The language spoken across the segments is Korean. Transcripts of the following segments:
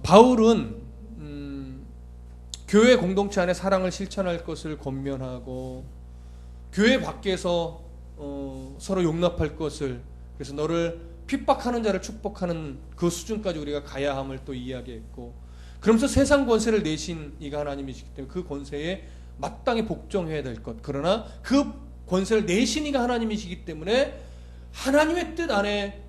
바울은 교회 공동체 안에 사랑을 실천할 것을 권면하고 교회 밖에서 서로 용납할 것을, 그래서 너를 핍박하는 자를 축복하는 그 수준까지 우리가 가야 함을 또 이야기했고, 그러면서 세상 권세를 내신 이가 하나님이시기 때문에 그 권세에 마땅히 복종해야 될 것, 그러나 그 권세를 내신 이가 하나님이시기 때문에 하나님의 뜻 안에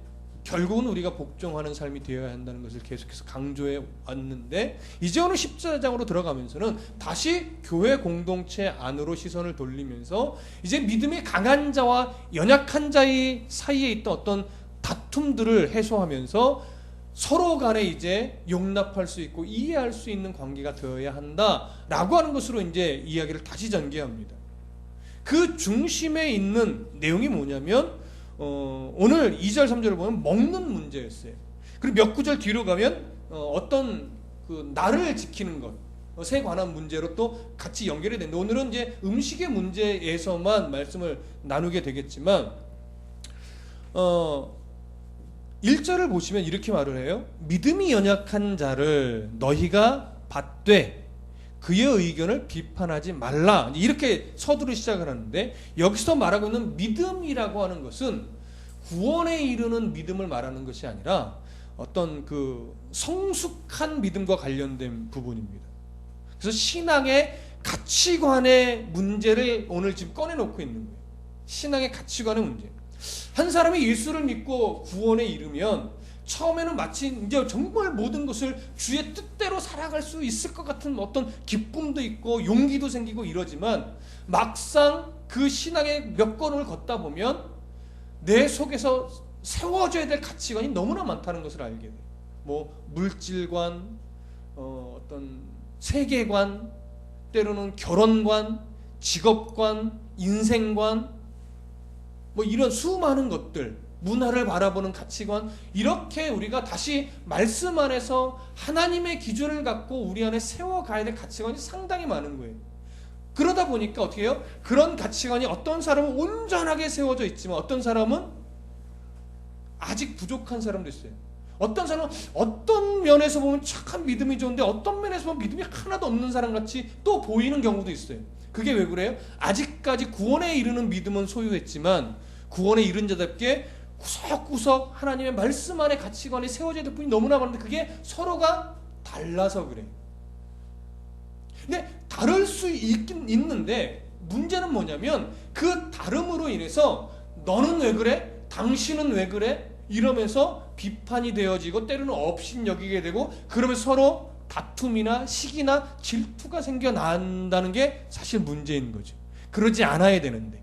결국은 우리가 복종하는 삶이 되어야 한다는 것을 계속해서 강조해 왔는데, 이제 오늘 14장으로 들어가면서는 다시 교회 공동체 안으로 시선을 돌리면서 이제 믿음이 강한 자와 연약한 자의 사이에 있던 어떤 다툼들을 해소하면서 서로 간에 이제 용납할 수 있고 이해할 수 있는 관계가 되어야 한다라고 하는 것으로 이제 이야기를 다시 전개합니다. 그 중심에 있는 내용이 뭐냐면 오늘 2절 3절을 보면 먹는 문제였어요. 그리고 몇 구절 뒤로 가면 어떤 그 나를 지키는 것에 관한 문제로 또 같이 연결이 되는데, 오늘은 이제 음식의 문제에서만 말씀을 나누게 되겠지만 1절을 보시면 이렇게 말을 해요. 믿음이 연약한 자를 너희가 받되 그의 의견을 비판하지 말라, 이렇게 서두를 시작을 하는데, 여기서 말하고 있는 믿음이라고 하는 것은 구원에 이르는 믿음을 말하는 것이 아니라 어떤 그 성숙한 믿음과 관련된 부분입니다. 그래서 신앙의 가치관의 문제를 오늘 지금 꺼내놓고 있는 거예요. 신앙의 가치관의 문제. 한 사람이 예수를 믿고 구원에 이르면 처음에는 마치 이제 정말 모든 것을 주의 뜻대로 살아갈 수 있을 것 같은 어떤 기쁨도 있고 용기도 생기고 이러지만, 막상 그 신앙의 몇 걸음을 걷다 보면 내 속에서 세워져야 될 가치관이 너무나 많다는 것을 알게 돼요. 뭐 물질관, 어떤 세계관, 때로는 결혼관, 직업관, 인생관, 뭐 이런 수많은 것들, 문화를 바라보는 가치관, 이렇게 우리가 다시 말씀 안에서 하나님의 기준을 갖고 우리 안에 세워가야 될 가치관이 상당히 많은 거예요. 그러다 보니까 어떻게 해요? 그런 가치관이 어떤 사람은 온전하게 세워져 있지만 어떤 사람은 아직 부족한 사람도 있어요. 어떤 사람은 어떤 면에서 보면 착한 믿음이 좋은데 어떤 면에서 보면 믿음이 하나도 없는 사람 같이 또 보이는 경우도 있어요. 그게 왜 그래요? 아직까지 구원에 이르는 믿음은 소유했지만 구원에 이른 자답게 구석구석 하나님의 말씀 안에 가치관이 세워져야 될 뿐이 너무나 많은데 그게 서로가 달라서 그래요. 근데 다를 수 있긴 있는데 문제는 뭐냐면 그 다름으로 인해서 너는 왜 그래? 당신은 왜 그래? 이러면서 비판이 되어지고 때로는 업신여기게 되고, 그러면서 서로 다툼이나 시기나 질투가 생겨난다는 게 사실 문제인 거죠. 그러지 않아야 되는데.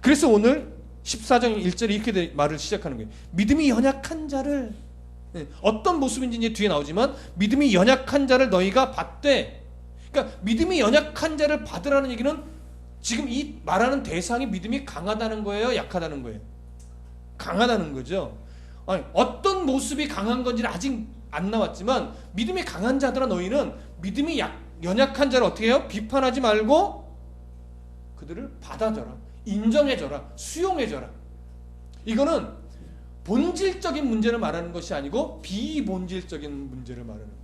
그래서 오늘 14장 1절에 이렇게 말을 시작하는 거예요. 믿음이 연약한 자를, 어떤 모습인지 이제 뒤에 나오지만 믿음이 연약한 자를 너희가 받되, 그러니까 믿음이 연약한 자를 받으라는 얘기는 지금 이 말하는 대상이 믿음이 강하다는 거예요, 약하다는 거예요? 강하다는 거죠. 아니, 어떤 모습이 강한 건지는 아직 안 나왔지만 믿음이 강한 자들아 너희는 믿음이 연약한 자를 어떻게 해요? 비판하지 말고 그들을 받아줘라, 인정해줘라, 수용해줘라. 이거는 본질적인 문제를 말하는 것이 아니고 비본질적인 문제를 말하는 거예요.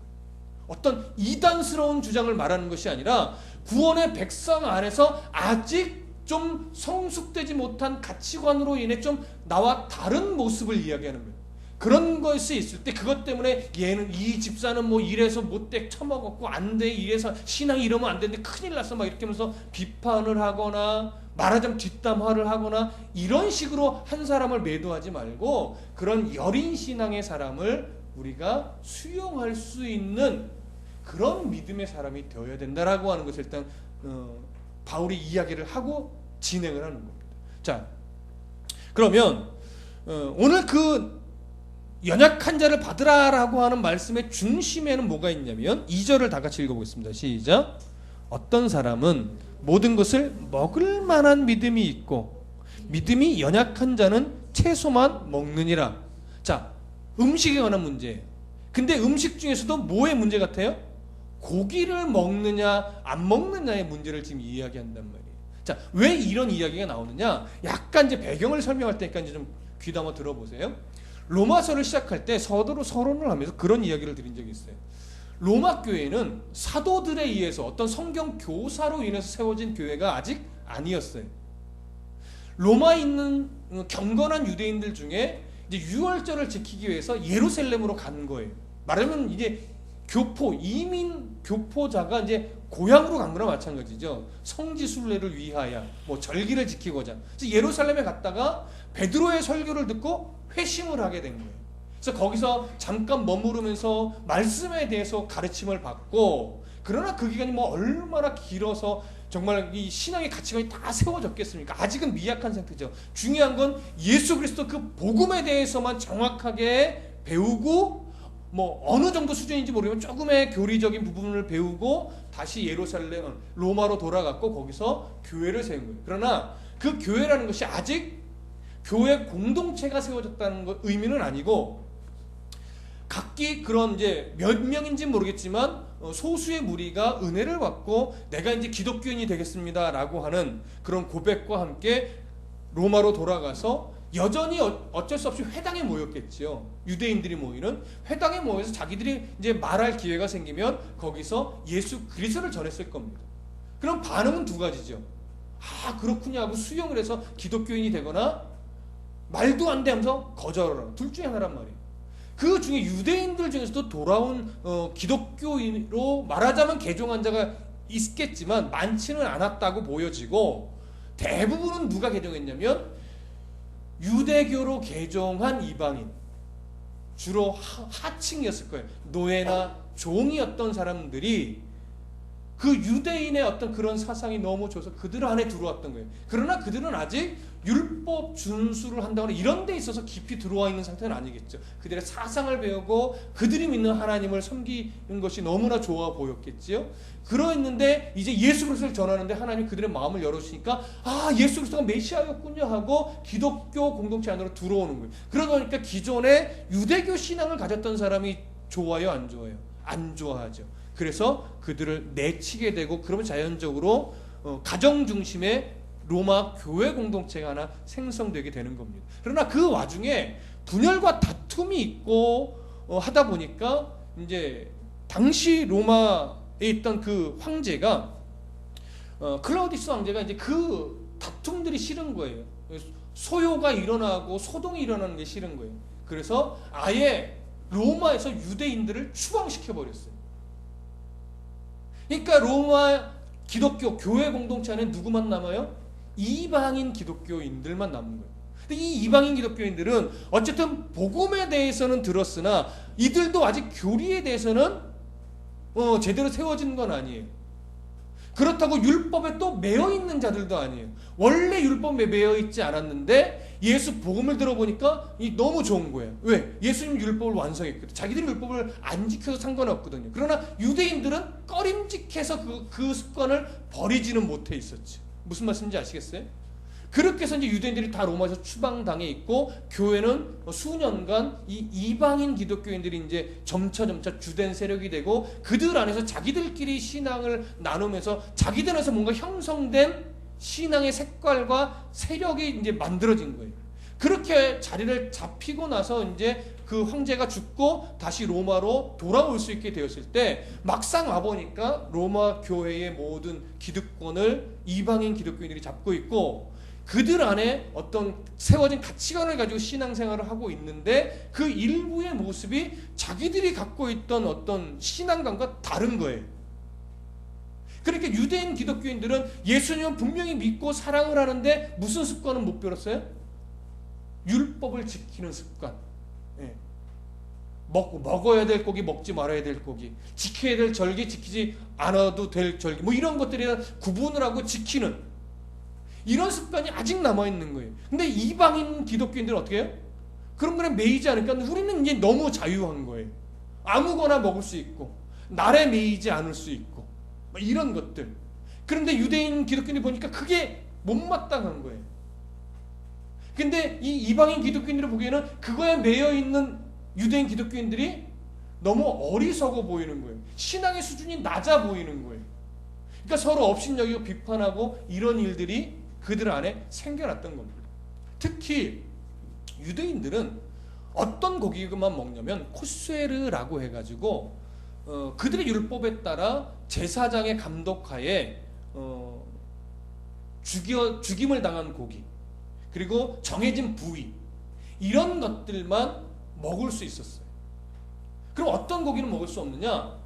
어떤 이단스러운 주장을 말하는 것이 아니라 구원의 백성 안에서 아직 좀 성숙되지 못한 가치관으로 인해 좀 나와 다른 모습을 이야기하는 거예요. 그런 것이 있을 때 그것 때문에 얘는, 이 집사는 뭐 이래서 못돼 처먹었고 안 돼, 이래서 신앙이 이러면 안 되는데 큰일 났어 막 이렇게 하면서 비판을 하거나 말하자면 뒷담화를 하거나 이런 식으로 한 사람을 매도하지 말고 그런 여린 신앙의 사람을 우리가 수용할 수 있는 그런 믿음의 사람이 되어야 된다라고 하는 것을 일단 바울이 이야기를 하고 진행을 하는 겁니다. 자, 그러면 오늘 그 연약한 자를 받으라라고 하는 말씀의 중심에는 뭐가 있냐면 2절을 다 같이 읽어보겠습니다. 시작. 어떤 사람은 모든 것을 먹을 만한 믿음이 있고 믿음이 연약한 자는 채소만 먹느니라. 자, 음식에 관한 문제예요. 근데 음식 중에서도 뭐의 문제 같아요? 고기를 먹느냐 안 먹느냐의 문제를 지금 이야기한단 말이에요. 자, 왜 이런 이야기가 나오느냐? 약간 이제 배경을 설명할 테니까 이제 좀 귀담아 들어보세요. 로마서를 시작할 때 서두로 서론을 하면서 그런 이야기를 드린 적이 있어요. 로마 교회는 사도들에 의해서 어떤 성경 교사로 인해서 세워진 교회가 아직 아니었어요. 로마에 있는 경건한 유대인들 중에 이제 유월절을 지키기 위해서 예루살렘으로 간 거예요. 말하면 이제 이민 교포자가 이제 고향으로 간 거나 마찬가지죠. 성지순례를 위하여 뭐 절기를 지키고자. 그래서 예루살렘에 갔다가 베드로의 설교를 듣고 회심을 하게 된 거예요. 그래서 거기서 잠깐 머무르면서 말씀에 대해서 가르침을 받고, 그러나 그 기간이 뭐 얼마나 길어서 정말 이 신앙의 가치관이 다 세워졌겠습니까? 아직은 미약한 상태죠. 중요한 건 예수 그리스도 그 복음에 대해서만 정확하게 배우고, 뭐 어느 정도 수준인지 모르지만 조금의 교리적인 부분을 배우고 다시 예루살렘 로마로 돌아갔고 거기서 교회를 세운 거예요. 그러나 그 교회라는 것이 아직 교회 공동체가 세워졌다는 의미는 아니고, 각기 그런 이제 몇 명인지 모르겠지만 소수의 무리가 은혜를 받고 내가 이제 기독교인이 되겠습니다라고 하는 그런 고백과 함께 로마로 돌아가서 여전히 어쩔 수 없이 회당에 모였겠지요. 유대인들이 모이는 회당에 모여서 자기들이 이제 말할 기회가 생기면 거기서 예수 그리스도를 전했을 겁니다. 그럼 반응은 두 가지죠. 아, 그렇군요 하고 수용을 해서 기독교인이 되거나 말도 안 돼 하면서 거절하라. 둘 중에 하나란 말이에요. 그 중에 유대인들 중에서도 돌아온 기독교인으로 말하자면 개종한 자가 있겠지만 많지는 않았다고 보여지고, 대부분은 누가 개종했냐면 유대교로 개종한 이방인, 주로 하층이었을 거예요. 노예나 종이었던 사람들이 그 유대인의 어떤 그런 사상이 너무 좋아서 그들 안에 들어왔던 거예요. 그러나 그들은 아직 율법 준수를 한다거나 이런 데 있어서 깊이 들어와 있는 상태는 아니겠죠. 그들의 사상을 배우고 그들이 믿는 하나님을 섬기는 것이 너무나 좋아 보였겠지요. 그러했는데 이제 예수 그리스도를 전하는데 하나님 그들의 마음을 열어주시니까 아, 예수 그리스도가 메시아였군요 하고 기독교 공동체 안으로 들어오는 거예요. 그러다 보니까 기존에 유대교 신앙을 가졌던 사람이 좋아요, 안 좋아요? 안 좋아하죠. 그래서 그들을 내치게 되고, 그러면 자연적으로 가정 중심의 로마 교회 공동체가 하나 생성되게 되는 겁니다. 그러나 그 와중에 분열과 다툼이 있고 하다 보니까 이제 당시 로마에 있던 그 황제가 클라우디스 황제가 이제 그 다툼들이 싫은 거예요. 소요가 일어나고 소동이 일어나는 게 싫은 거예요. 그래서 아예 로마에서 유대인들을 추방시켜 버렸어요. 그러니까 로마 기독교 교회 공동체 안에 누구만 남아요? 이방인 기독교인들만 남은 거예요. 근데 이 이방인 기독교인들은 어쨌든 복음에 대해서는 들었으나 이들도 아직 교리에 대해서는 제대로 세워진 건 아니에요. 그렇다고 율법에 또 매여 있는 자들도 아니에요. 원래 율법에 매여 있지 않았는데 예수 복음을 들어보니까 너무 좋은 거예요. 왜? 예수님 율법을 완성했거든. 자기들이 율법을 안 지켜서 상관없거든요. 그러나 유대인들은 꺼림직해서 그 습관을 버리지는 못해 있었지. 무슨 말씀인지 아시겠어요? 그렇게 해서 이제 유대인들이 다 로마에서 추방당해 있고, 교회는 수년간 이 이방인 기독교인들이 이제 점차 주된 세력이 되고, 그들 안에서 자기들끼리 신앙을 나누면서 자기들 안에서 뭔가 형성된 신앙의 색깔과 세력이 이제 만들어진 거예요. 그렇게 자리를 잡히고 나서 이제 그 황제가 죽고 다시 로마로 돌아올 수 있게 되었을 때, 막상 와보니까 로마 교회의 모든 기득권을 이방인 기독교인들이 잡고 있고, 그들 안에 어떤 세워진 가치관을 가지고 신앙생활을 하고 있는데 그 일부의 모습이 자기들이 갖고 있던 어떤 신앙관과 다른 거예요. 그러니까 유대인 기독교인들은 예수님을 분명히 믿고 사랑을 하는데 무슨 습관은 못 배웠어요? 율법을 지키는 습관. 예. 먹어야 될 고기 먹지 말아야 될 고기, 지켜야 될 절기 지키지 않아도 될 절기, 뭐 이런 것들에 대한 구분을 하고 지키는 이런 습관이 아직 남아있는 거예요. 근데 이방인 기독교인들은 어떻게 해요? 그런 거에 매이지 않으니까 우리는 이제 너무 자유한 거예요. 아무거나 먹을 수 있고 날에 매이지 않을 수 있고 뭐 이런 것들. 그런데 유대인 기독교인들이 보니까 그게 못마땅한 거예요. 근데 이 이방인 기독교인들을 보기에는 그거에 매여있는 유대인 기독교인들이 너무 어리석어 보이는 거예요. 신앙의 수준이 낮아 보이는 거예요. 그러니까 서로 업신여기고 비판하고 이런 일들이 그들 안에 생겨났던 겁니다. 특히 유대인들은 어떤 고기만 먹냐면 코스에르라고 해가지고 그들의 율법에 따라 제사장의 감독하에 죽임을 당한 고기, 그리고 정해진 부위, 이런 것들만 먹을 수 있었어요. 그럼 어떤 고기는 먹을 수 없느냐?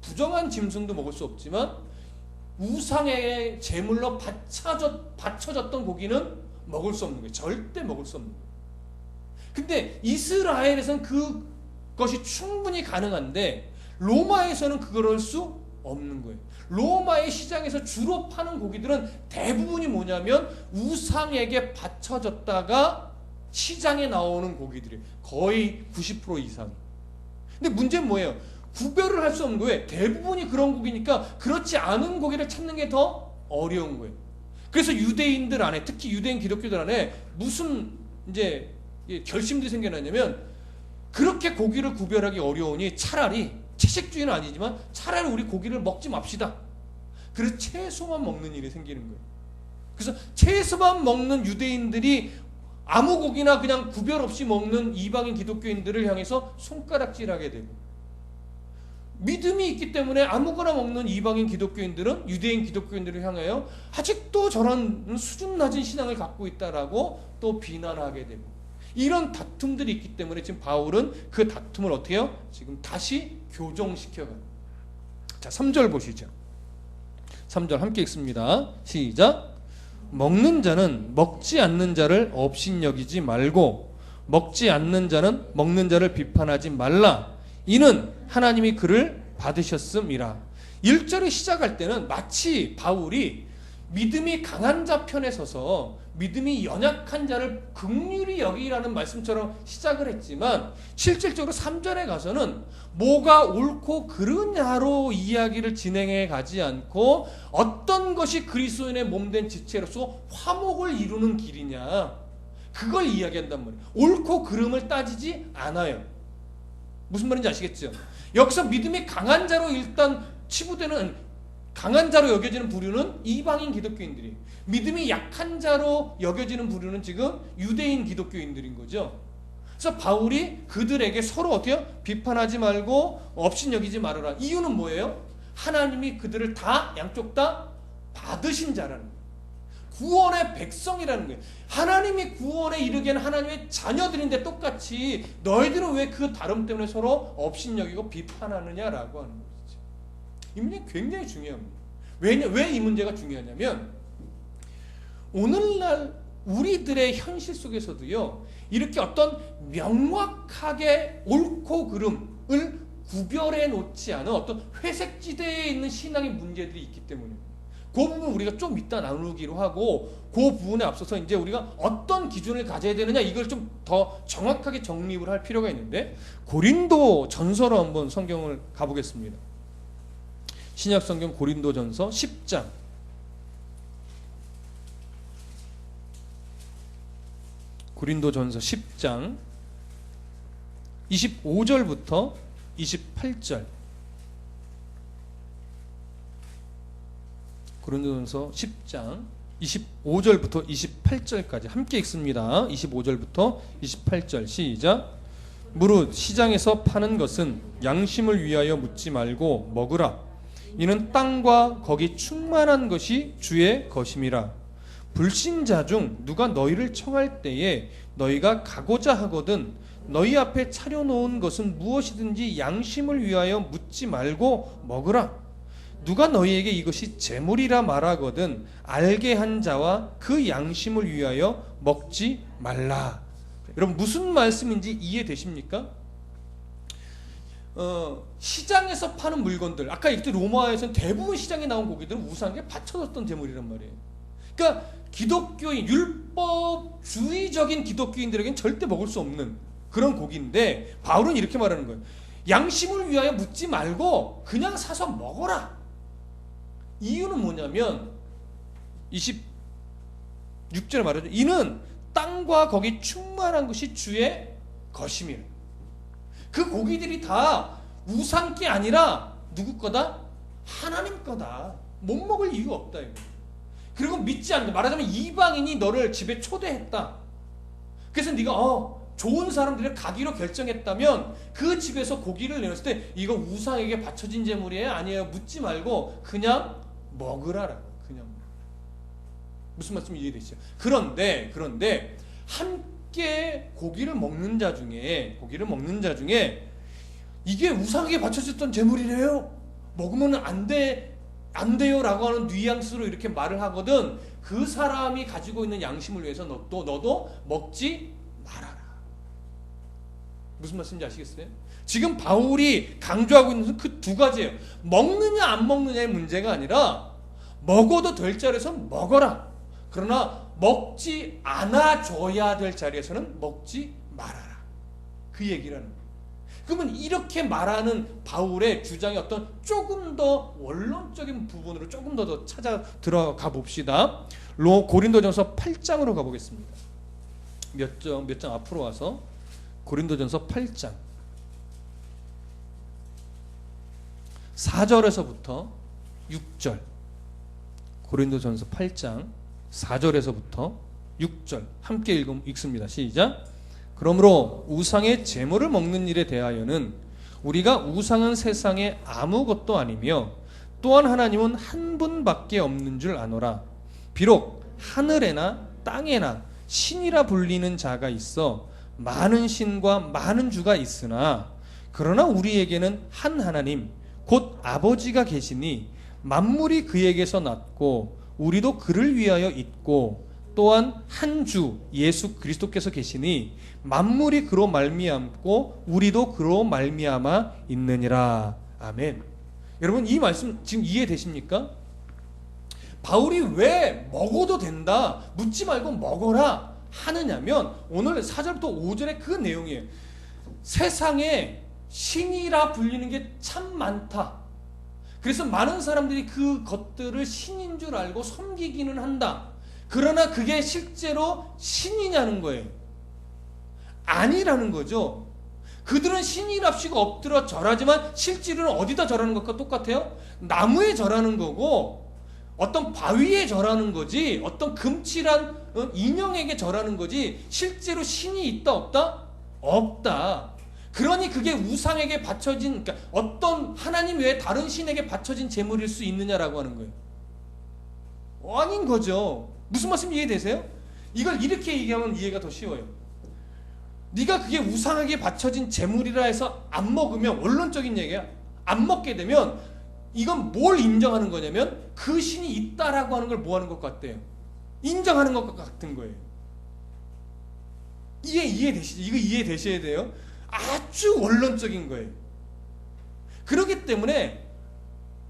부정한 짐승도 먹을 수 없지만 우상의 제물로 바쳐졌던 고기는 먹을 수 없는 거예요. 절대 먹을 수 없는 거예요. 근데 이스라엘에서는 그것이 충분히 가능한데 로마에서는 그럴 수 없는 거예요. 로마의 시장에서 주로 파는 고기들은 대부분이 뭐냐면 우상에게 바쳐졌다가 시장에 나오는 고기들이 거의 90% 이상. 근데 문제는 뭐예요? 구별을 할 수 없는 거예요. 대부분이 그런 고기니까 그렇지 않은 고기를 찾는 게 더 어려운 거예요. 그래서 유대인들 안에, 특히 유대인 기독교들 안에 무슨 이제 결심들이 생겨나냐면 그렇게 고기를 구별하기 어려우니 차라리, 채식주의는 아니지만 차라리 우리 고기를 먹지 맙시다. 그래서 채소만 먹는 일이 생기는 거예요. 그래서 채소만 먹는 유대인들이 아무 고기나 그냥 구별 없이 먹는 이방인 기독교인들을 향해서 손가락질하게 되고, 믿음이 있기 때문에 아무거나 먹는 이방인 기독교인들은 유대인 기독교인들을 향하여 아직도 저런 수준 낮은 신앙을 갖고 있다라고 또 비난하게 되고, 이런 다툼들이 있기 때문에 지금 바울은 그 다툼을 어떻게 해요? 지금 다시 교정시켜가요. 자, 3절 보시죠. 3절 함께 읽습니다. 시작. 먹는 자는 먹지 않는 자를 업신여기지 말고 먹지 않는 자는 먹는 자를 비판하지 말라. 이는 하나님이 그를 받으셨음이라. 1절을 시작할 때는 마치 바울이 믿음이 강한 자 편에 서서 믿음이 연약한 자를 긍휼히 여기라는 말씀처럼 시작을 했지만 실질적으로 3절에 가서는 뭐가 옳고 그르냐로 이야기를 진행해 가지 않고 어떤 것이 그리스도인의 몸된 지체로서 화목을 이루는 길이냐, 그걸 이야기한단 말이에요. 옳고 그름을 따지지 않아요. 무슨 말인지 아시겠죠? 여기서 믿음이 강한 자로 일단 치부되는, 강한 자로 여겨지는 부류는 이방인 기독교인들이, 믿음이 약한 자로 여겨지는 부류는 지금 유대인 기독교인들인 거죠. 그래서 바울이 그들에게 서로 어때요? 비판하지 말고 업신여기지 말아라. 이유는 뭐예요? 하나님이 그들을 다, 양쪽 다 받으신 자라는 거예요. 구원의 백성이라는 거예요. 하나님이 구원에 이르게 하는 하나님의 자녀들인데 똑같이 너희들은 왜 그 다름 때문에 서로 업신여기고 비판하느냐라고 하는 거죠. 이 문제 굉장히 중요합니다. 왜 이 문제가 중요하냐면 오늘날 우리들의 현실 속에서도요, 이렇게 어떤 명확하게 옳고 그름을 구별해 놓지 않은 어떤 회색지대에 있는 신앙의 문제들이 있기 때문에 그 부분 우리가 좀 이따 나누기로 하고, 그 부분에 앞서서 이제 우리가 어떤 기준을 가져야 되느냐, 이걸 좀 더 정확하게 정립을 할 필요가 있는데, 고린도 전서로 한번 성경을 가보겠습니다. 신약 성경 고린도 전서 10장. 고린도 전서 10장 25절부터 28절. 고린도전서 10장 25절부터 28절까지 함께 읽습니다. 25절부터 28절 시작. 무릇 시장에서 파는 것은 양심을 위하여 묻지 말고 먹으라. 이는 땅과 거기 충만한 것이 주의 것임이라. 불신자 중 누가 너희를 청할 때에 너희가 가고자 하거든 너희 앞에 차려놓은 것은 무엇이든지 양심을 위하여 묻지 말고 먹으라. 누가 너희에게 이것이 재물이라 말하거든 알게 한 자와 그 양심을 위하여 먹지 말라. 여러분 무슨 말씀인지 이해되십니까? 시장에서 파는 물건들, 아까 이때 로마에서는 대부분 시장에 나온 고기들은 우상에게 바쳐졌던 재물이란 말이에요. 그러니까 기독교인, 율법주의적인 기독교인들에게는 절대 먹을 수 없는 그런 고기인데 바울은 이렇게 말하는 거예요. 양심을 위하여 묻지 말고 그냥 사서 먹어라. 이유는 뭐냐면 26절에 말하죠. 이는 땅과 거기 충만한 것이 주의 것임이라. 그 고기들이 다 우상께 아니라 누구 거다? 하나님 거다. 못 먹을 이유가 없다 이거. 그리고 믿지 않는다. 말하자면 이방인이 너를 집에 초대했다. 그래서 네가 좋은 사람들이 가기로 결정했다면 그 집에서 고기를 내놓을 때 이거 우상에게 바쳐진 제물이에요? 아니에요? 묻지 말고 그냥 먹으라라고. 그냥. 무슨 말씀이 이해되시죠? 그런데 함께 고기를 먹는 자 중에 이게 우상에게 바쳐졌던 제물이래요. 먹으면 안 돼요 라고 하는 뉘앙스로 이렇게 말을 하거든. 그 사람이 가지고 있는 양심을 위해서 너도 먹지 말아라. 무슨 말씀인지 아시겠어요? 지금 바울이 강조하고 있는 그 두 가지예요. 먹느냐 안 먹느냐의 문제가 아니라 먹어도 될 자리에서는 먹어라. 그러나 먹지 않아줘야 될 자리에서는 먹지 말아라. 그 얘기라는 거예요. 그러면 이렇게 말하는 바울의 주장의 어떤 조금 더 원론적인 부분으로 조금 더 찾아 들어가 봅시다. 고린도전서 8장으로 가보겠습니다. 몇 장 앞으로 와서 고린도전서 8장 4절에서부터 6절. 고린도전서 8장 4절에서부터 6절 함께 읽습니다. 시작. 그러므로 우상의 제물을 먹는 일에 대하여는 우리가 우상은 세상에 아무것도 아니며 또한 하나님은 한 분밖에 없는 줄 아노라. 비록 하늘에나 땅에나 신이라 불리는 자가 있어 많은 신과 많은 주가 있으나 그러나 우리에게는 한 하나님 곧 아버지가 계시니 만물이 그에게서 났고 우리도 그를 위하여 있고 또한 한 주 예수 그리스도께서 계시니 만물이 그로 말미암고 우리도 그로 말미암아 있느니라. 아멘. 여러분 이 말씀 지금 이해되십니까? 바울이 왜 먹어도 된다 묻지 말고 먹어라 하느냐면 오늘 4절부터 5절의 그 내용이에요. 세상에 신이라 불리는 게 참 많다. 그래서 많은 사람들이 그 것들을 신인 줄 알고 섬기기는 한다. 그러나 그게 실제로 신이냐는 거예요. 아니라는 거죠. 그들은 신이랍시고 엎드려 절하지만 실제로는 어디다 절하는 것과 똑같아요? 나무에 절하는 거고 어떤 바위에 절하는 거지 어떤 금칠한 인형에게 절하는 거지 실제로 신이 있다 없다? 없다. 그러니 그게 우상에게 바쳐진 그러니까 어떤 하나님 외에 다른 신에게 바쳐진 제물일 수 있느냐라고 하는 거예요. 아닌 거죠. 무슨 말씀 이해되세요? 이걸 이렇게 얘기하면 이해가 더 쉬워요. 네가 그게 우상에게 바쳐진 제물이라 해서 안 먹으면 원론적인 얘기야. 안 먹게 되면 이건 뭘 인정하는 거냐면 그 신이 있다라고 하는 걸 뭐 하는 것 같대요? 인정하는 것 같은 거예요. 이해되시죠? 이거 이해되셔야 돼요. 아주 원론적인 거예요. 그렇기 때문에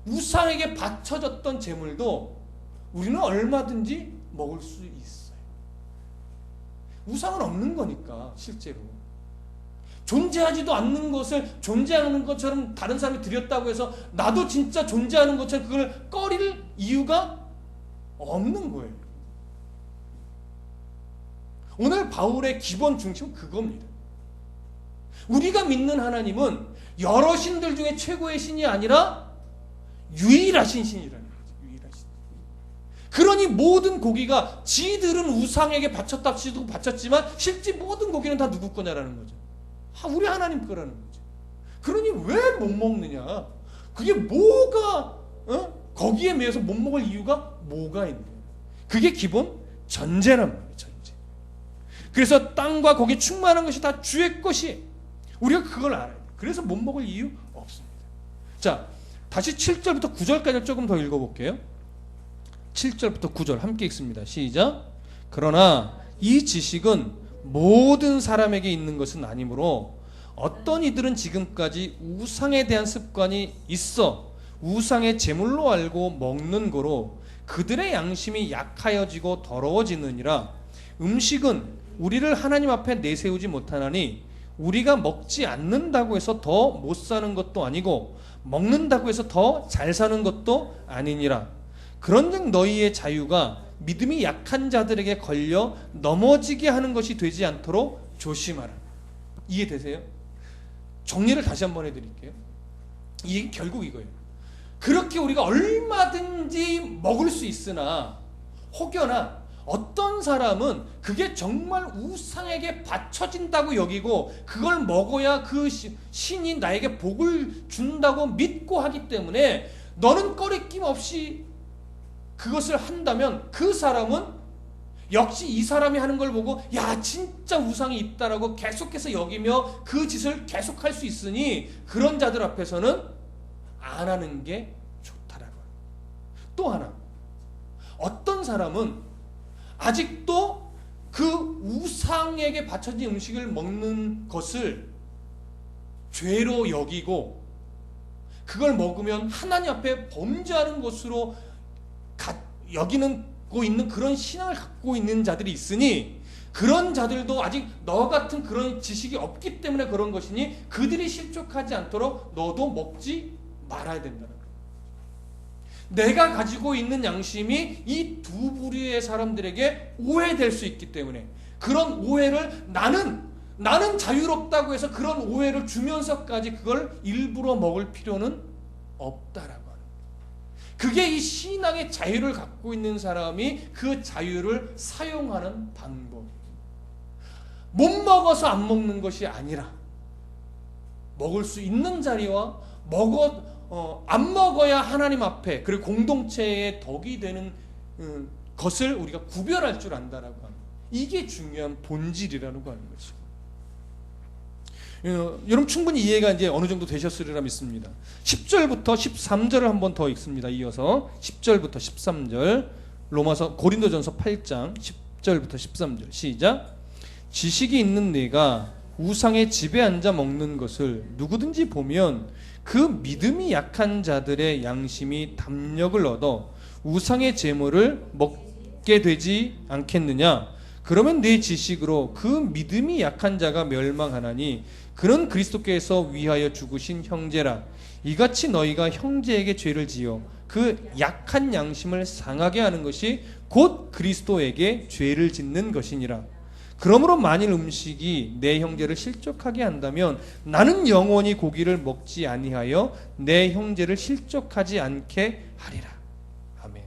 우상에게 바쳐졌던 제물도 우리는 얼마든지 먹을 수 있어요. 우상은 없는 거니까 실제로. 존재하지도 않는 것을 존재하는 것처럼 다른 사람이 드렸다고 해서 나도 진짜 존재하는 것처럼 그걸 꺼릴 이유가 없는 거예요. 오늘 바울의 기본 중심은 그겁니다. 우리가 믿는 하나님은 여러 신들 중에 최고의 신이 아니라 유일하신 신이라는 거죠. 유일하신. 그러니 모든 고기가 지들은 우상에게 바쳤답시도 바쳤지만 실제 모든 고기는 다 누구 거냐라는 거죠. 우리 하나님 거라는 거죠. 그러니 왜 못 먹느냐? 그게 뭐가 거기에 매여서 못 먹을 이유가 뭐가 있는 거예요? 그게 기본 전제란 말이에요. 전제. 그래서 땅과 거기에 충만한 것이 다 주의 것이 우리가 그걸 알아야 돼요. 그래서 못 먹을 이유 없습니다. 자, 다시 7절부터 9절까지 조금 더 읽어볼게요. 7절부터 9절 함께 읽습니다. 시작. 그러나 이 지식은 모든 사람에게 있는 것은 아니므로 어떤 이들은 지금까지 우상에 대한 습관이 있어 우상의 제물로 알고 먹는 거로 그들의 양심이 약하여지고 더러워지느니라. 음식은 우리를 하나님 앞에 내세우지 못하나니 우리가 먹지 않는다고 해서 더 못 사는 것도 아니고 먹는다고 해서 더 잘 사는 것도 아니니라. 그런즉 너희의 자유가 믿음이 약한 자들에게 걸려 넘어지게 하는 것이 되지 않도록 조심하라. 이해되세요? 정리를 다시 한번 해드릴게요. 이게 결국 이거예요. 그렇게 우리가 얼마든지 먹을 수 있으나 혹여나 어떤 사람은 그게 정말 우상에게 바쳐진다고 여기고 그걸 먹어야 그 신이 나에게 복을 준다고 믿고 하기 때문에 너는 꺼리낌 없이 그것을 한다면 그 사람은 역시 이 사람이 하는 걸 보고 야 진짜 우상이 있다라고 계속해서 여기며 그 짓을 계속할 수 있으니 그런 자들 앞에서는 안 하는 게 좋다라고. 또 하나, 어떤 사람은 아직도 그 우상에게 바쳐진 음식을 먹는 것을 죄로 여기고 그걸 먹으면 하나님 앞에 범죄하는 것으로 여기고 있는 그런 신앙을 갖고 있는 자들이 있으니 그런 자들도 아직 너 같은 그런 지식이 없기 때문에 그런 것이니 그들이 실족하지 않도록 너도 먹지 말아야 된다는 거예요. 내가 가지고 있는 양심이 이 두 부류의 사람들에게 오해될 수 있기 때문에 그런 오해를 나는 자유롭다고 해서 그런 오해를 주면서까지 그걸 일부러 먹을 필요는 없다라고 하는 거예요. 그게 이 신앙의 자유를 갖고 있는 사람이 그 자유를 사용하는 방법이에요. 못 먹어서 안 먹는 것이 아니라 먹을 수 있는 자리와 안 먹어야 하나님 앞에 그리고 공동체의 덕이 되는 것을 우리가 구별할 줄 안다라고 하는, 이게 중요한 본질이라는 거 하는 거죠. 여러분 충분히 이해가 이제 어느 정도 되셨으리라 믿습니다. 10절부터 13절을 한번 더 읽습니다. 이어서 10절부터 13절, 고린도전서 8장 10절부터 13절 시작. 지식이 있는 네가 우상의 집에 앉아 먹는 것을 누구든지 보면 그 믿음이 약한 자들의 양심이 담력을 얻어 우상의 제물을 먹게 되지 않겠느냐. 그러면 네 지식으로 그 믿음이 약한 자가 멸망하나니 그는 그리스도께서 위하여 죽으신 형제라. 이같이 너희가 형제에게 죄를 지어 그 약한 양심을 상하게 하는 것이 곧 그리스도에게 죄를 짓는 것이니라. 그러므로 만일 음식이 내 형제를 실족하게 한다면 나는 영원히 고기를 먹지 아니하여 내 형제를 실족하지 않게 하리라. 아멘.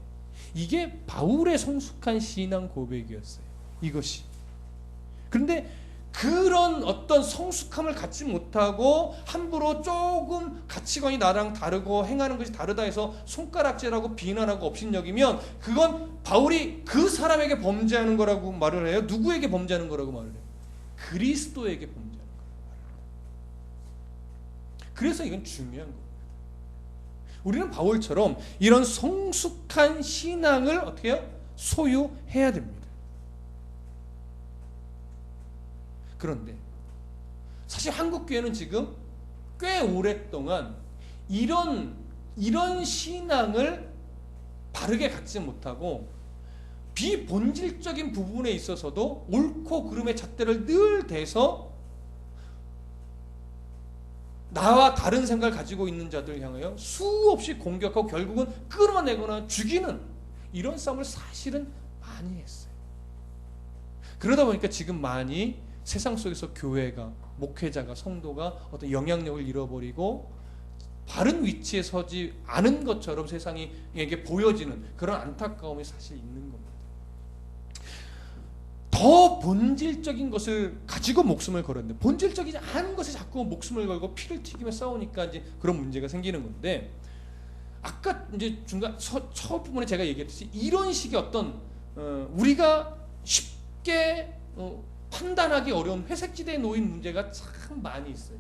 이게 바울의 성숙한 신앙 고백이었어요. 이것이. 그런데 그런 어떤 성숙함을 갖지 못하고 함부로 조금 가치관이 나랑 다르고 행하는 것이 다르다 해서 손가락질하고 비난하고 업신여기면 그건 바울이 그 사람에게 범죄하는 거라고 말을 해요? 누구에게 범죄하는 거라고 말을 해요? 그리스도에게 범죄하는 거라고 말을 해요. 그래서 이건 중요한 겁니다. 우리는 바울처럼 이런 성숙한 신앙을 어떻게 해요? 소유해야 됩니다. 그런데 사실 한국교회는 지금 꽤 오랫동안 이런 신앙을 바르게 갖지 못하고 비본질적인 부분에 있어서도 옳고 그름의 잣대를 늘 대서 나와 다른 생각을 가지고 있는 자들 향하여 수없이 공격하고 결국은 끌어내거나 죽이는 이런 싸움을 사실은 많이 했어요. 그러다 보니까 지금 많이 세상 속에서 교회가, 목회자가, 성도가 어떤 영향력을 잃어버리고 바른 위치에 서지 않은 것처럼 세상에게 보여지는 그런 안타까움이 사실 있는 겁니다. 더 본질적인 것을 가지고 목숨을 걸었는데 본질적이지 않은 것에 자꾸 목숨을 걸고 피를 튀기며 싸우니까 이제 그런 문제가 생기는 건데, 아까 이제 중간 첫 부분에 제가 얘기했듯이 이런 식의 어떤 우리가 쉽게 판단하기 어려운 회색지대에 놓인 문제가 참 많이 있어요.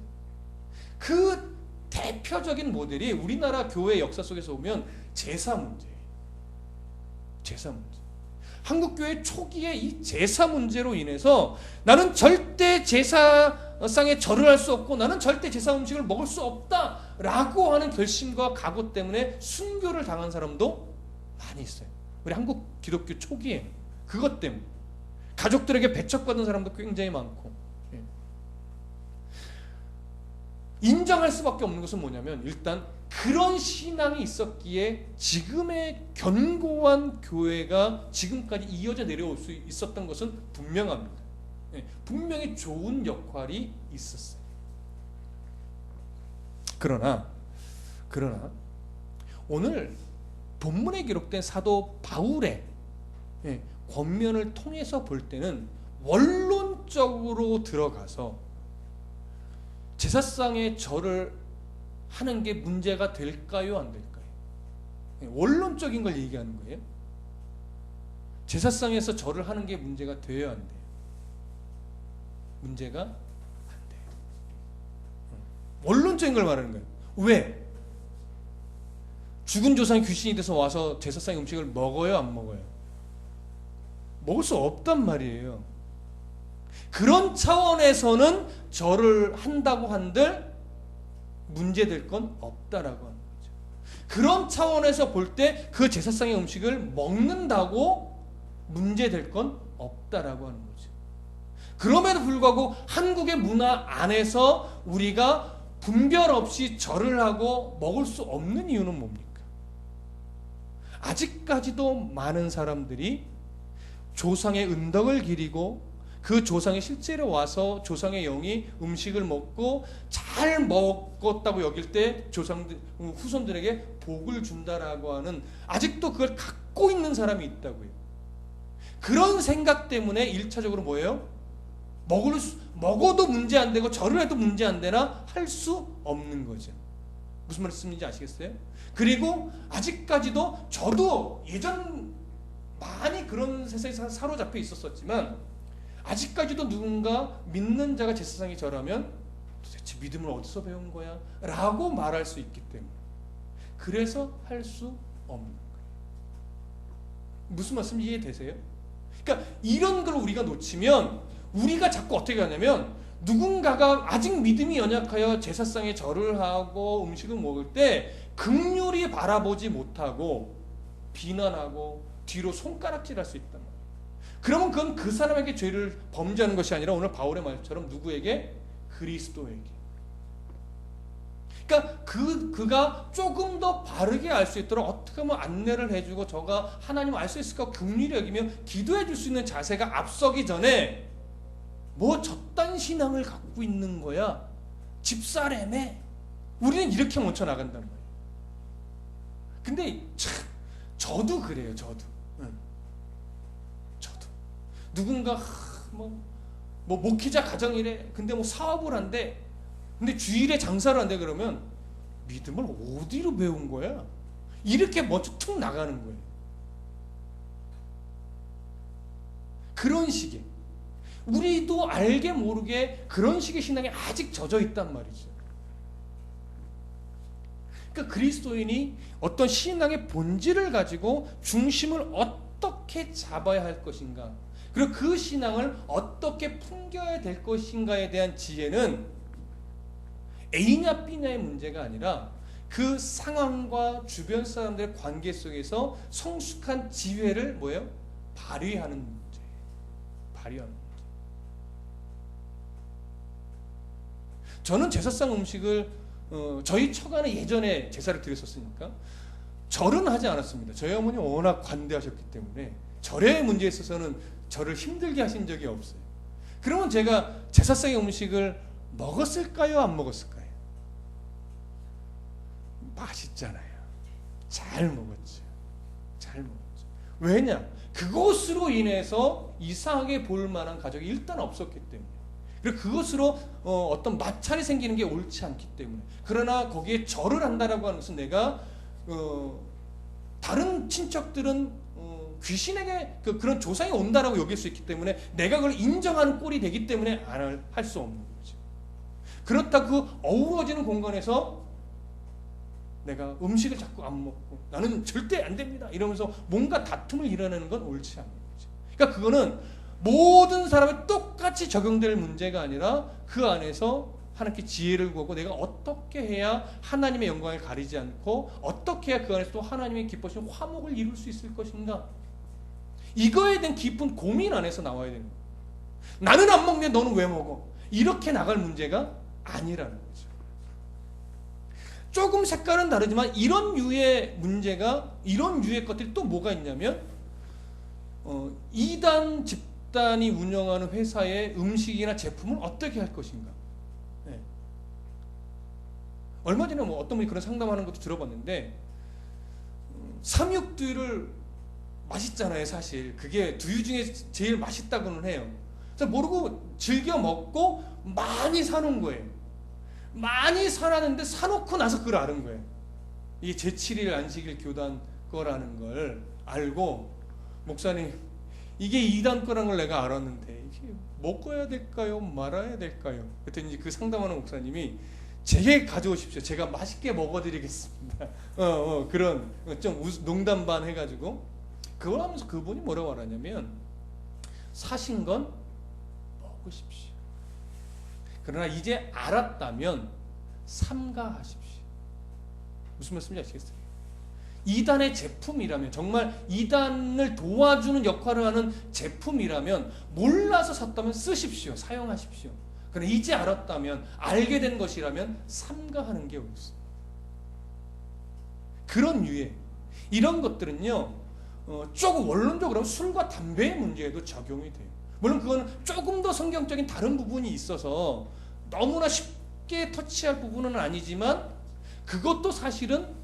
그 대표적인 모델이 우리나라 교회 역사 속에서 보면 제사 문제예요. 제사 문제. 한국 교회 초기에 이 제사 문제로 인해서 나는 절대 제사상에 절을 할 수 없고 나는 절대 제사 음식을 먹을 수 없다라고 하는 결심과 각오 때문에 순교를 당한 사람도 많이 있어요. 우리 한국 기독교 초기에 그것 때문에 가족들에게 배척받은 사람도 굉장히 많고. 인정할 수밖에 없는 것은 뭐냐면 일단 그런 신앙이 있었기에 지금의 견고한 교회가 지금까지 이어져 내려올 수 있었던 것은 분명합니다. 분명히 좋은 역할이 있었어요. 그러나 오늘 본문에 기록된 사도 바울의 권면을 통해서 볼 때는 원론적으로 들어가서 제사상의 절을 하는 게 문제가 될까요, 안 될까요? 원론적인 걸 얘기하는 거예요. 제사상에서 절을 하는 게 문제가 돼요, 안 돼요? 문제가 안 돼요. 원론적인 걸 말하는 거예요. 왜? 죽은 조상이 귀신이 돼서 와서 제사상의 음식을 먹어요, 안 먹어요? 먹을 수 없단 말이에요. 그런 차원에서는 절을 한다고 한들 문제될 건 없다라고 하는 거죠. 그런 차원에서 볼 때 그 제사상의 음식을 먹는다고 문제될 건 없다라고 하는 거죠. 그럼에도 불구하고 한국의 문화 안에서 우리가 분별 없이 절을 하고 먹을 수 없는 이유는 뭡니까? 아직까지도 많은 사람들이 조상의 은덕을 기리고 그 조상이 실제로 와서 조상의 영이 음식을 먹고 잘 먹었다고 여길 때 조상들, 후손들에게 복을 준다라고 하는, 아직도 그걸 갖고 있는 사람이 있다고요. 그런 생각 때문에 1차적으로 뭐예요? 먹어도 문제 안 되고 절을 해도 문제 안 되나 할 수 없는 거죠. 무슨 말씀인지 아시겠어요? 그리고 아직까지도 저도 예전 많이 그런 세상에 사로잡혀 있었지만 아직까지도 누군가 믿는 자가 제사상에 절하면 도대체 믿음을 어디서 배운 거야? 라고 말할 수 있기 때문에 그래서 할 수 없는 거예요. 무슨 말씀 이해되세요? 그러니까 이런 걸 우리가 놓치면 우리가 자꾸 어떻게 하냐면 누군가가 아직 믿음이 연약하여 제사상에 절을 하고 음식을 먹을 때 긍휼히 바라보지 못하고 비난하고 뒤로 손가락질할 수 있단 말이에요. 그러면 그건 그 사람에게 죄를 범죄하는 것이 아니라 오늘 바울의 말처럼 누구에게? 그리스도에게. 그러니까 그가 조금 더 바르게 알 수 있도록 어떻게 하면 안내를 해주고 저가 하나님 알 수 있을까 긍휼히 여기며 기도해 줄 수 있는 자세가 앞서기 전에 뭐 저딴 신앙을 갖고 있는 거야? 집사래매? 우리는 이렇게 먼저 나간단 말이에요. 근데 참 저도 그래요. 저도 누군가 뭐 목회자 가정이래. 근데 뭐 사업을 한대. 근데 주일에 장사를 한대. 그러면 믿음을 어디로 배운 거야? 이렇게 먼저 툭 나가는 거예요. 그런 식의, 우리도 알게 모르게 그런 식의 신앙에 아직 젖어 있단 말이죠. 그러니까 그리스도인이 어떤 신앙의 본질을 가지고 중심을 어떻게 잡아야 할 것인가, 그리고 그 신앙을 어떻게 풍겨야 될 것인가에 대한 지혜는 A냐 B냐의 문제가 아니라 그 상황과 주변 사람들의 관계 속에서 성숙한 지혜를 뭐예요? 발휘하는 문제예요. 발휘하는 문제. 저는 제사상 음식을 저희 처가는 예전에 제사를 드렸었으니까 절은 하지 않았습니다. 저희 어머니 워낙 관대하셨기 때문에 절의 문제에 있어서는 저를 힘들게 하신 적이 없어요. 그러면 제가 제사상의 음식을 먹었을까요? 안 먹었을까요? 맛있잖아요. 잘 먹었죠. 잘 먹었죠. 왜냐? 그것으로 인해서 이상하게 볼 만한 가족이 일단 없었기 때문에. 그리고 그것으로 어떤 마찰이 생기는 게 옳지 않기 때문에. 그러나 거기에 절을 한다라고 하는 것은 내가 다른 친척들은 귀신에게 그런 조상이 온다라고 여길 수 있기 때문에 내가 그걸 인정하는 꼴이 되기 때문에 안 할 수 없는 거죠. 그렇다 그 어우러지는 공간에서 내가 음식을 자꾸 안 먹고 나는 절대 안 됩니다 이러면서 뭔가 다툼을 일어내는 건 옳지 않는 거죠. 그러니까 그거는 모든 사람에 똑같이 적용될 문제가 아니라 그 안에서 하나님께 지혜를 구하고 내가 어떻게 해야 하나님의 영광을 가리지 않고 어떻게 해야 그 안에서 또 하나님의 기뻐하시는 화목을 이룰 수 있을 것인가, 이거에 대한 깊은 고민 안에서 나와야 되는 거예요. 나는 안 먹는데 너는 왜 먹어? 이렇게 나갈 문제가 아니라는 거죠. 조금 색깔은 다르지만 이런 유의 문제가, 이런 유의 것들이 또 뭐가 있냐면 이단 집단이 운영하는 회사의 음식이나 제품을 어떻게 할 것인가. 네. 얼마 전에 어떤 분이 그런 상담하는 것도 들어봤는데 삼육두를 맛있잖아요, 사실. 그게 두유 중에 제일 맛있다고는 해요. 그래서 모르고 즐겨 먹고 많이 사놓은 거예요. 많이 사놨는데 사놓고 나서 그걸 아는 거예요. 이게 제7일 안식일 교단 거라는 걸 알고, 목사님, 이게 이단 거라는 걸 내가 알았는데 이게 먹어야 될까요? 말아야 될까요? 그랬더니 그 상담하는 목사님이 제게 가져오십시오. 제가 맛있게 먹어드리겠습니다. 그런 좀 농담 반 해가지고 그걸 하면서 그분이 뭐라고 말하냐면, 사신 건 먹으십시오. 그러나 이제 알았다면 삼가하십시오. 무슨 말씀인지 아시겠어요? 이단의 제품이라면, 정말 이단을 도와주는 역할을 하는 제품이라면 몰라서 샀다면 쓰십시오. 사용하십시오. 그러나 이제 알았다면, 알게 된 것이라면 삼가하는 게 옳습니다. 그런 유해, 이런 것들은요, 조금 원론적으로 술과 담배의 문제에도 적용이 돼요. 물론 그건 조금 더 성경적인 다른 부분이 있어서 너무나 쉽게 터치할 부분은 아니지만, 그것도 사실은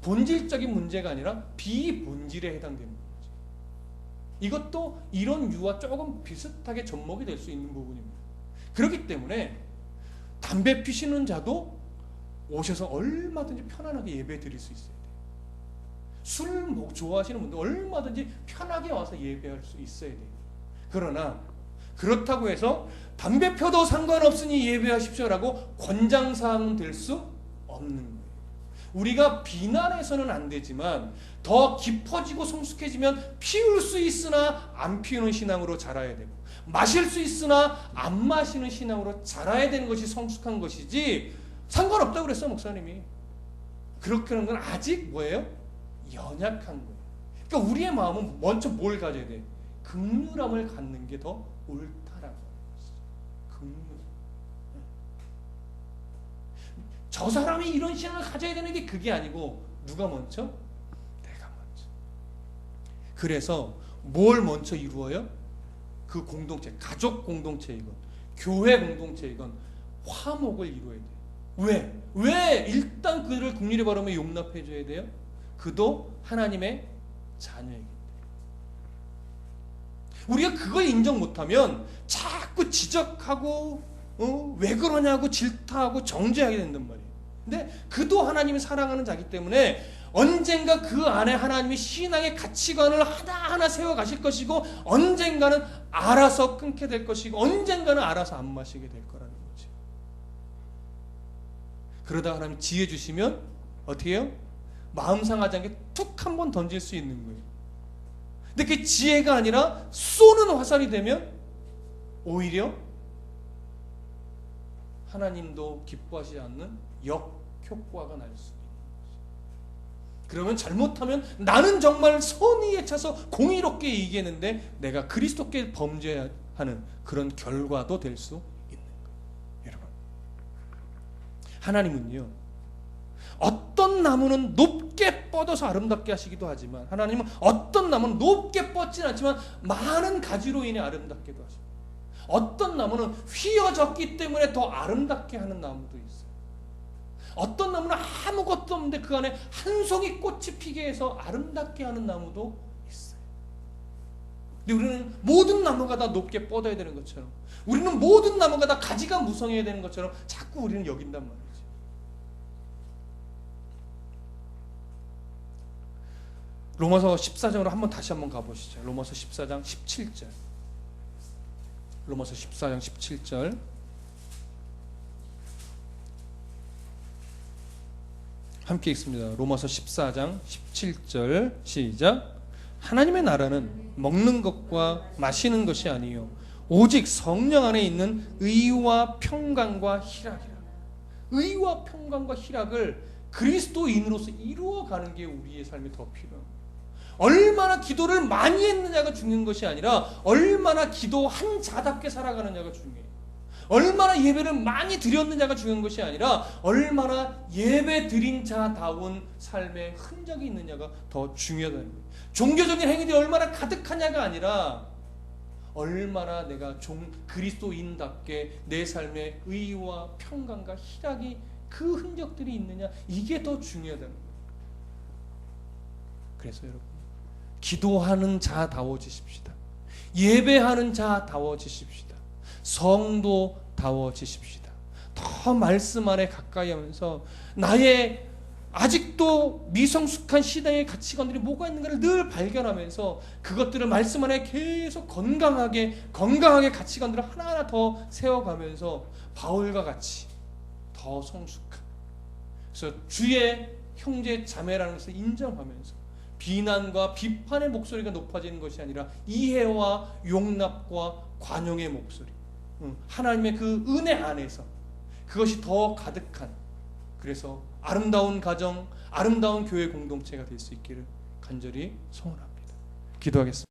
본질적인 문제가 아니라 비본질에 해당되는 거죠. 이것도 이런 유와 조금 비슷하게 접목이 될 수 있는 부분입니다. 그렇기 때문에 담배 피시는 자도 오셔서 얼마든지 편안하게 예배 드릴 수 있어야 돼요. 술 좋아하시는 분도 얼마든지 편하게 와서 예배할 수 있어야 돼요. 그러나 그렇다고 해서 담배 펴도 상관없으니 예배하십시오라고 권장사항은 될 수 없는 거예요. 우리가 비난해서는 안 되지만 더 깊어지고 성숙해지면 피울 수 있으나 안 피우는 신앙으로 자라야 되고, 마실 수 있으나 안 마시는 신앙으로 자라야 되는 것이 성숙한 것이지, 상관없다고 그랬어요, 목사님이. 그렇게 하는 건 아직 뭐예요? 연약한 거예요. 그러니까 우리의 마음은 먼저 뭘 가져야 돼? 긍휼함을 갖는 게 더 옳다라고 하는 것이죠. 긍휼. 저 사람이 이런 신앙을 가져야 되는 게 그게 아니고, 누가 먼저? 내가 먼저. 그래서 뭘 먼저 이루어요? 그 공동체, 가족 공동체이건 교회 공동체이건 화목을 이루어야 돼요. 왜 일단 그를 긍휼히 바라며 용납해 줘야 돼요? 그도 하나님의 자녀이기 때문에. 우리가 그걸 인정 못하면 자꾸 지적하고 왜 그러냐고 질타하고 정죄하게 된단 말이에요. 근데 그도 하나님이 사랑하는 자기 때문에 언젠가 그 안에 하나님이 신앙의 가치관을 하나하나 세워가실 것이고, 언젠가는 알아서 끊게 될 것이고, 언젠가는 알아서 안 마시게 될 거라는 거죠. 그러다 하나님 지혜 주시면 어떻게 해요? 마음 상하지 않게 툭 한 번 던질 수 있는 거예요. 근데 그게 지혜가 아니라 쏘는 화살이 되면 오히려 하나님도 기뻐하지 않는 역효과가 날 수 있는 거죠. 그러면 잘못하면 나는 정말 선의에 차서 공의롭게 이기겠는데 내가 그리스도께 범죄하는 그런 결과도 될 수 있는 거예요. 여러분, 하나님은요, 어떤 나무는 높게 뻗어서 아름답게 하시기도 하지만, 하나님은 어떤 나무는 높게 뻗지는 않지만 많은 가지로 인해 아름답게도 하십니다. 어떤 나무는 휘어졌기 때문에 더 아름답게 하는 나무도 있어요. 어떤 나무는 아무것도 없는데 그 안에 한 송이 꽃이 피게 해서 아름답게 하는 나무도 있어요. 근데 우리는 모든 나무가 다 높게 뻗어야 되는 것처럼, 우리는 모든 나무가 다 가지가 무성해야 되는 것처럼 자꾸 우리는 여긴단 말이에요. 로마서 14장으로 다시 한번 가보시죠. 로마서 14장 17절. 로마서 14장 17절. 함께 읽습니다. 로마서 14장 17절 시작. 하나님의 나라는 먹는 것과 마시는 것이 아니요 오직 성령 안에 있는 의와 평강과 희락이라. 의와 평강과 희락을 그리스도인으로서 이루어가는 게 우리의 삶이 더 필요합니다. 얼마나 기도를 많이 했느냐가 중요한 것이 아니라 얼마나 기도한 자답게 살아가느냐가 중요해요. 얼마나 예배를 많이 드렸느냐가 중요한 것이 아니라 얼마나 예배 드린 자다운 삶의 흔적이 있느냐가 더 중요하다는 거예요. 종교적인 행위들이 얼마나 가득하냐가 아니라 얼마나 내가 그리스도인답게 내 삶의 의와 평강과 희락이 그 흔적들이 있느냐, 이게 더 중요하다는 거예요. 그래서 여러분, 기도하는 자다워지십시다. 예배하는 자다워지십시다. 성도다워지십시다. 더 말씀 안에 가까이 하면서 나의 아직도 미성숙한 신앙의 가치관들이 뭐가 있는가를 늘 발견하면서 그것들을 말씀 안에 계속 건강하게 가치관들을 하나하나 더 세워가면서 바울과 같이 더 성숙한, 그래서 주의 형제 자매라는 것을 인정하면서 비난과 비판의 목소리가 높아지는 것이 아니라 이해와 용납과 관용의 목소리, 하나님의 그 은혜 안에서 그것이 더 가득한, 그래서 아름다운 가정, 아름다운 교회 공동체가 될 수 있기를 간절히 소원합니다. 기도하겠습니다.